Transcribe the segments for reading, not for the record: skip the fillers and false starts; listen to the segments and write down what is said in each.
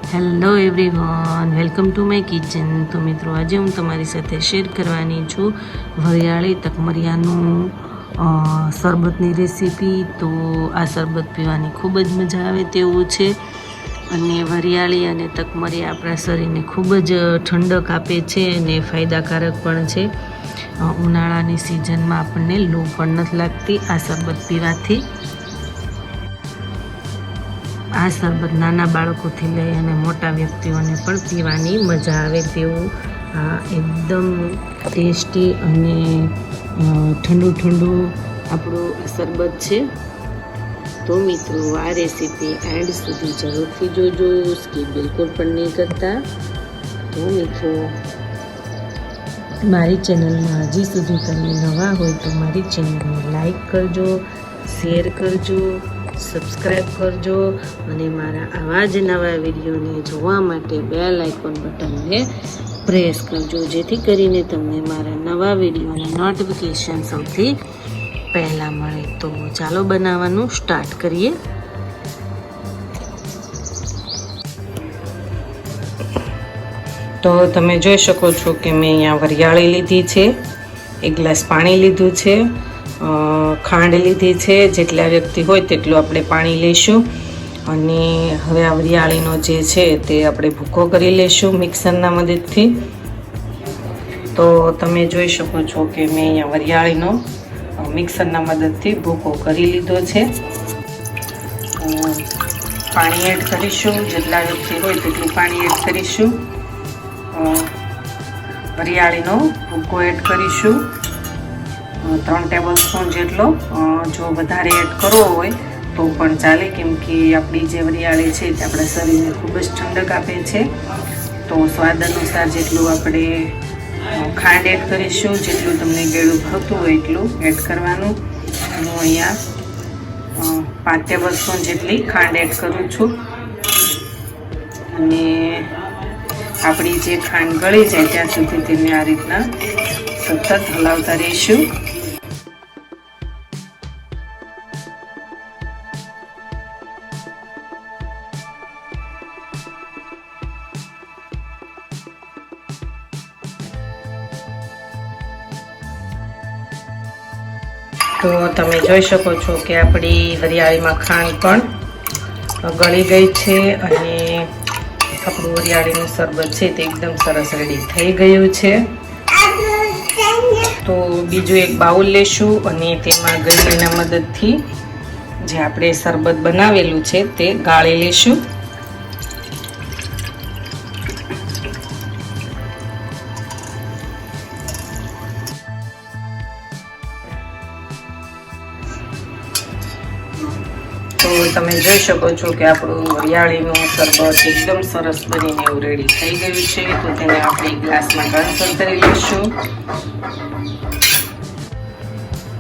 Hello everyone, welcome to my kitchen. તો મિત્રો, આજે હું તમારી સાથે શેર કરવાની છું વરિયાળી તકમરિયાનું શરબતની રેસીપી। તો આ શરબત પીવાની ખૂબ જ મજા આવે તેવું છે અને વરિયાળી અને તકમરિયા આપણા શરીરને ખૂબ જ ઠંડક આપે છે અને ફાયદાકારક પણ છે। ઉનાળાની સિઝનમાં આપણને લૂ પણ નથી લાગતી આ શરબત પીવાથી। આ શરબત નાના બાળકોથી લઈ અને મોટા વ્યક્તિઓને પણ પીવાની મજા આવે તેવું એકદમ ટેસ્ટી અને ઠંડુ ઠંડુ આપણું આ શરબત છે। તો મિત્રો, આ રેસીપી એન્ડ સુધી જરૂરથી જોજો, સ્કીપ બિલકુલ પણ નહીં કરતા। તો મિત્રો, મારી ચેનલમાં હજી સુધી તમે નવા હોય તો મારી ચેનલને લાઈક કરજો, શેર કરજો, સબસ્ક્રાઈબ કરજો અને મારા આવા જ નવા વિડીયોને જોવા માટે બેલ આઇકોન બટનને પ્રેસ કરજો, જેથી કરીને તમને મારા નવા વિડીયોની નોટિફિકેશન સૌથી પહેલાં મળે। તો ચાલો બનાવવાનું સ્ટાર્ટ કરીએ। તો તમે જોઈ શકો છો કે મેં અહીંયા વરિયાળી લીધી છે, 1 ગ્લાસ પાણી લીધું છે, ખાંડ લીધી છે, જેટલા વ્યક્તિ હોય તેટલું આપણે પાણી લઈશું અને હવે આ વરિયાળીનો જે છે તે આપણે ભૂકો કરી લઈશું મિક્સરના મદદથી। તો તમે જોઈ શકો છો કે મેં અહીંયા વરિયાળીનો મિક્સરના મદદથી ભૂકો કરી લીધો છે। પાણી એડ કરીશું, જેટલા વ્યક્તિ હોય તેટલું પાણી એડ કરીશું। વરિયાળીનો ભૂકો એડ કરીશું 3 ટેબલ સ્પૂન જેટલો। જો વધારે એડ કરવો હોય તો પણ ચાલે, કેમ કે આપણી જે વરિયાળી છે તે આપણા શરીરને ખૂબ જ ઠંડક આપે છે। તો સ્વાદ અનુસાર જેટલું આપણે ખાંડ એડ કરીશું, જેટલું તમને ગળ્યું ભાવતું હોય એટલું એડ કરવાનું। હું અહીંયા 5 ટેબલ સ્પૂન જેટલી ખાંડ એડ કરું છું અને આપણી જે ખાંડ ગળી જાય ત્યાં સુધી તેને આ રીતના સતત હલાવતા રહીશું। તો તમે જોઈ શકો છો કે આપણી વરિયાળીમાં ખાંડ પણ ગળી ગઈ છે અને આપણું વરિયાળીનું શરબત છે તે એકદમ સરસ રેડી થઈ ગયું છે। તો બીજું એક બાઉલ લેશું અને તેમાં ગળણીના મદદથી જે આપણે શરબત બનાવેલું છે તે ગાળી લેશું। તો તમે જોઈ શકો છો કે આપણું વરિયાળીનું શરબત એકદમ સરસ બનીને એવું રેડી થઈ ગયું છે। તો તેને આપણે એક ગ્લાસમાં ટ્રાન્સફર કરી લઈશું।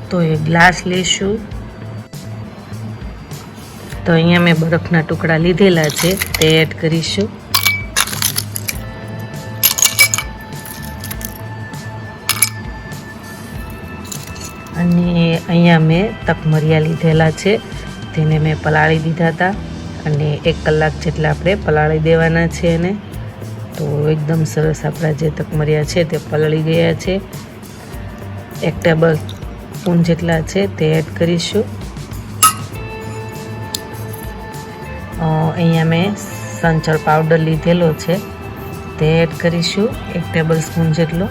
તો એક ગ્લાસ લઈશું। તો અહીંયા મેં બરફના ટુકડા લીધેલા છે તે એડ કરીશું। અને અહીંયા મેં તકમરિયા લીધેલા છે, તેને મેં પલાળી દીધા હતા અને 1 કલાક જેટલા આપણે પલાળી દેવાના છે એને। તો એકદમ સરસ આપણા જે તકમરિયા છે તે પલળી ગયા છે। 1 ટેબલ સ્પૂન જેટલા છે તે એડ કરીશું। અહીંયા મેં સંચળ પાવડર લીધેલો છે તે એડ કરીશું 1 ટેબલ સ્પૂન જેટલો।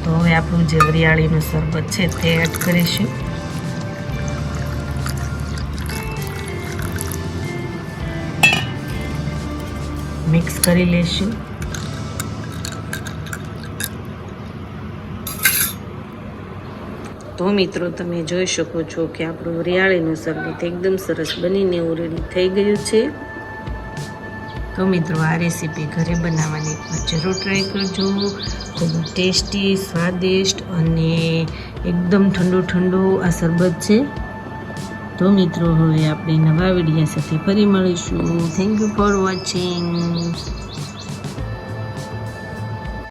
તો હવે આપણું જે વરિયાળીનું શરબત છે તે એડ કરીશું। મિક્સ કરી લેશું। તો મિત્રો, તમે જોઈ શકો છો કે આપણું વરિયાળીનું શરબત એકદમ સરસ બનીને એવું રેડી થઈ ગયું છે। તો મિત્રો, આ રેસીપી ઘરે બનાવવાની જરૂર ટ્રાય કરજો। ખૂબ ટેસ્ટી, સ્વાદિષ્ટ અને એકદમ ઠંડુ ઠંડુ આ શરબત છે। તો મિત્રો, હવે આપણે નવા વિડીયો સાથે ફરી મળીશું। Thank you for watching.